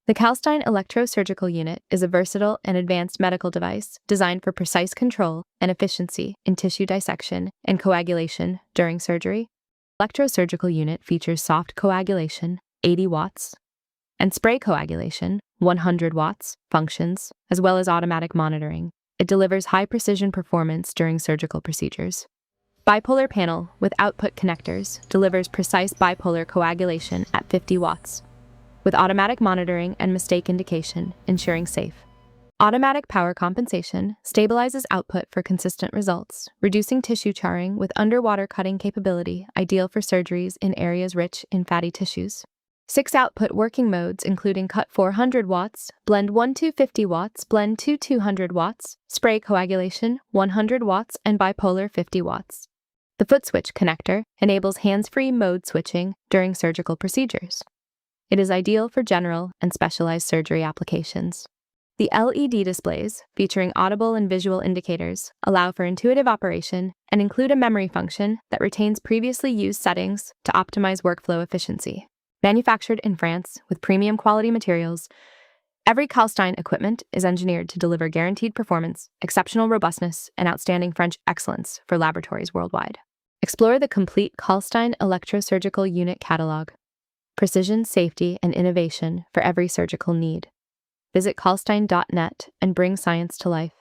The Calstein Electrosurgical Unit is a versatile and advanced medical device designed for precise control and efficiency in tissue dissection and coagulation during surgery. Electrosurgical unit features soft coagulation, 80 watts, and spray coagulation, 100 watts, functions, as well as automatic monitoring. It delivers high-precision performance during surgical procedures. Bipolar panel with output connectors delivers precise bipolar coagulation at 50 watts, with automatic monitoring and mistake indication, ensuring safe. Automatic power compensation stabilizes output for consistent results, reducing tissue charring with underwater cutting capability, ideal for surgeries in areas rich in fatty tissues. 6 output working modes including cut 400 watts, blend 1 250 watts, blend 2 200 watts, spray coagulation 100 watts, and bipolar 50 watts. The foot switch connector enables hands-free mode switching during surgical procedures. It is ideal for general and specialized surgery applications. The LED displays, featuring audible and visual indicators, allow for intuitive operation and include a memory function that retains previously used settings to optimize workflow efficiency. Manufactured in France with premium quality materials, every Calstein equipment is engineered to deliver guaranteed performance, exceptional robustness, and outstanding French excellence for laboratories worldwide. Explore the complete Calstein Electrosurgical Unit catalog. Precision, safety, and innovation for every surgical need. Visit calstein.net and bring science to life.